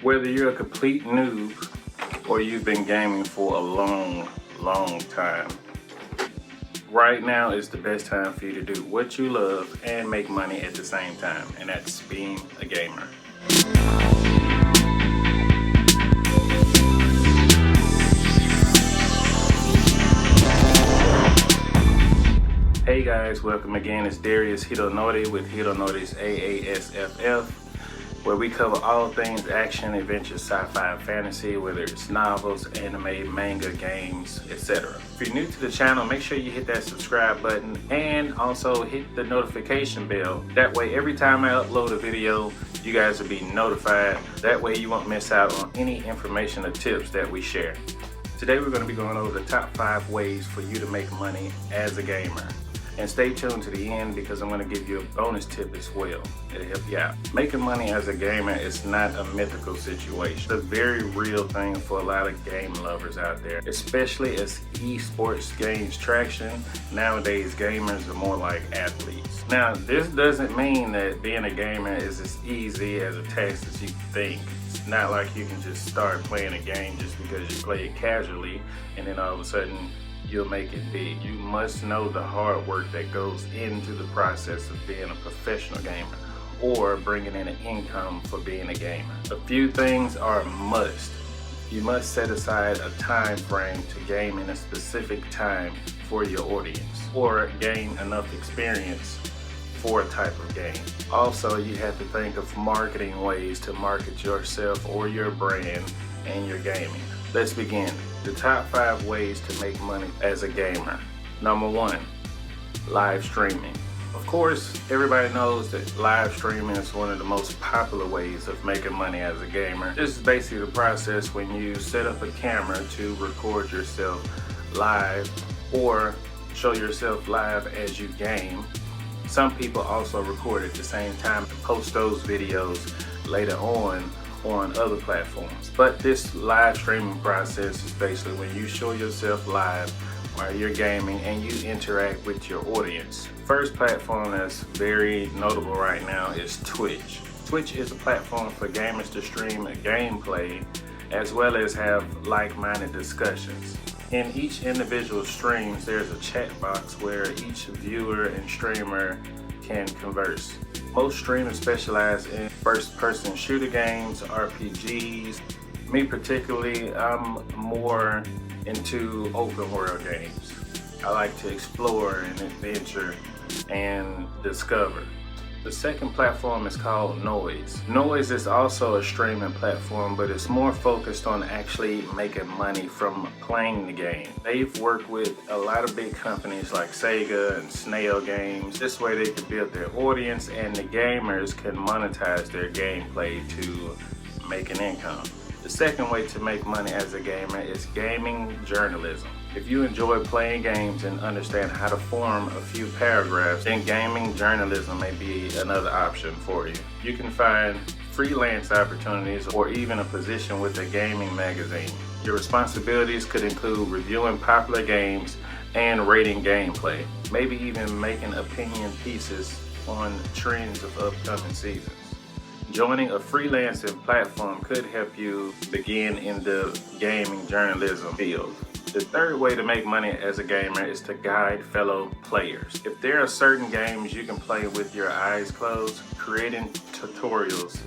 Whether you're a complete noob or you've been gaming for a long time, right now is the best time for you to do what you love and make money at the same time, and that's being a gamer. Hey guys, welcome again. It's Darius Hironori with Hironori's AASFF, where we cover all things action, adventure, sci-fi, and fantasy, whether it's novels, anime, manga, games, etc. If you're new to the channel, make sure you hit that subscribe button and also hit the notification bell. That way, every time I upload a video, you guys will be notified. That way you won't miss out on any information or tips that we share. Today we're going to be going over the top 5 ways for you to make money as a gamer. And stay tuned to the end because I'm going to give you a bonus tip as well that'll help you out. Making money as a gamer is not a mythical situation. It's a very real thing for a lot of game lovers out there, especially as esports gains traction. Nowadays, gamers are more like athletes. Now, this doesn't mean that being a gamer is as easy as a task as you think. It's not like you can just start playing a game just because you play it casually and then all of a sudden you'll make it big. You must know the hard work that goes into the process of being a professional gamer or bringing in an income for being a gamer. A few things are a must. You must set aside a time frame to game in a specific time for your audience or gain enough experience for a type of game. Also, you have to think of marketing ways to market yourself or your brand and your gaming. Let's begin. The top 5 ways to make money as a gamer. Number 1, live streaming. Of course, everybody knows that live streaming is one of the most popular ways of making money as a gamer. This is basically the process when you set up a camera to record yourself live or show yourself live as you game. Some people also record at the same time and post those videos later on other platforms. But this live streaming process is basically when you show yourself live while you're gaming and you interact with your audience. First platform that's very notable right now is Twitch. Twitch is a platform for gamers to stream a gameplay as well as have like-minded discussions. In each individual streams, there's a chat box where each viewer and streamer can converse. Most streamers specialize in first-person shooter games, RPGs. Me particularly, I'm more into open world games. I like to explore and adventure and discover. The second platform is called Noise. Noise is also a streaming platform, but it's more focused on actually making money from playing the game. They've worked with a lot of big companies like Sega and Snail Games. This way they can build their audience and the gamers can monetize their gameplay to make an income. The second way to make money as a gamer is gaming journalism. If you enjoy playing games and understand how to form a few paragraphs, then gaming journalism may be another option for you. You can find freelance opportunities or even a position with a gaming magazine. Your responsibilities could include reviewing popular games and rating gameplay, maybe even making opinion pieces on trends of upcoming seasons. Joining a freelancing platform could help you begin in the gaming journalism field. The third way to make money as a gamer is to guide fellow players. If there are certain games you can play with your eyes closed, creating tutorials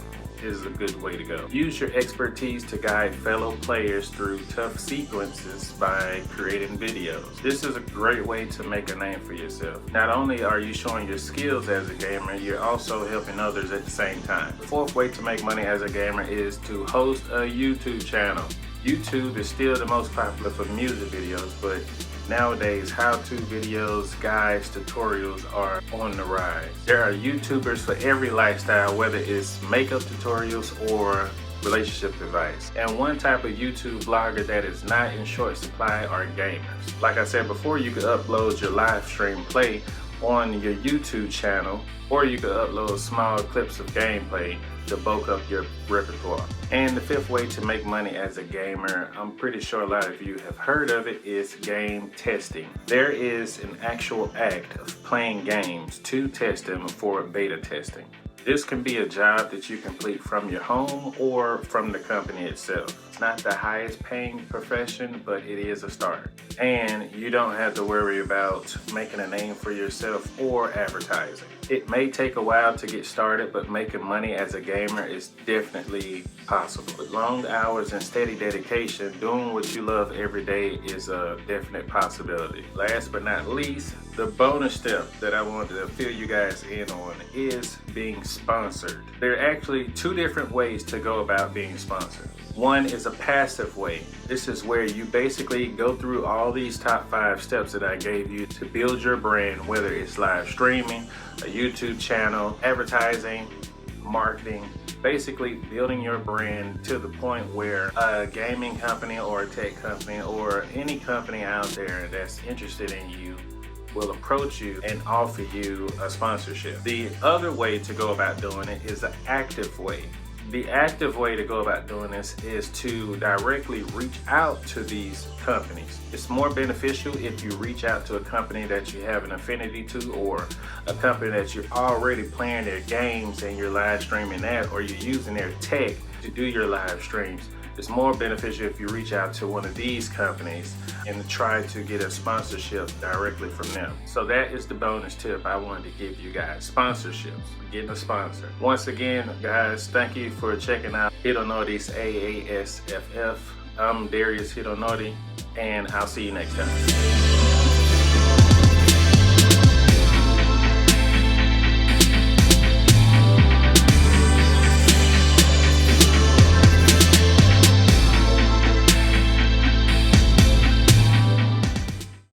is a good way to go. Use your expertise to guide fellow players through tough sequences by creating videos. This is a great way to make a name for yourself. Not only are you showing your skills as a gamer, you're also helping others at the same time. The fourth way to make money as a gamer is to host a YouTube channel. YouTube is still the most popular for music videos, but nowadays how-to videos, guides, tutorials are on the rise. There are YouTubers for every lifestyle, whether it's makeup tutorials or relationship advice. And one type of YouTube blogger that is not in short supply are gamers. Like I said before, you could upload your live stream play on your YouTube channel, or you could upload small clips of gameplay to bulk up your repertoire. And the fifth way to make money as a gamer, I'm pretty sure a lot of you have heard of it, is game testing. There is an actual act of playing games to test them for beta testing. This can be a job that you complete from your home or from the company itself. It's not the highest paying profession, but it is a start. And you don't have to worry about making a name for yourself or advertising. It may take a while to get started, but making money as a gamer is definitely possible. With long hours and steady dedication, doing what you love every day is a definite possibility. Last but not least, the bonus step that I wanted to fill you guys in on is being sponsored. There are actually two different ways to go about being sponsored. One is a passive way. This is where you basically go through all these top 5 steps that I gave you to build your brand, whether it's live streaming, a YouTube channel, advertising, marketing, basically building your brand to the point where a gaming company or a tech company or any company out there that's interested in you will approach you and offer you a sponsorship. The other way to go about doing it is the active way. The active way to go about doing this is to directly reach out to these companies. It's more beneficial if you reach out to a company that you have an affinity to, or a company that you're already playing their games and you're live streaming that, or you're using their tech to do your live streams. It's more beneficial if you reach out to one of these companies and try to get a sponsorship directly from them. So that is the bonus tip I wanted to give you guys. Sponsorships, getting a sponsor. Once again, guys, thank you for checking out Hironori's AASFF. I'm Darius Hironori, and I'll see you next time.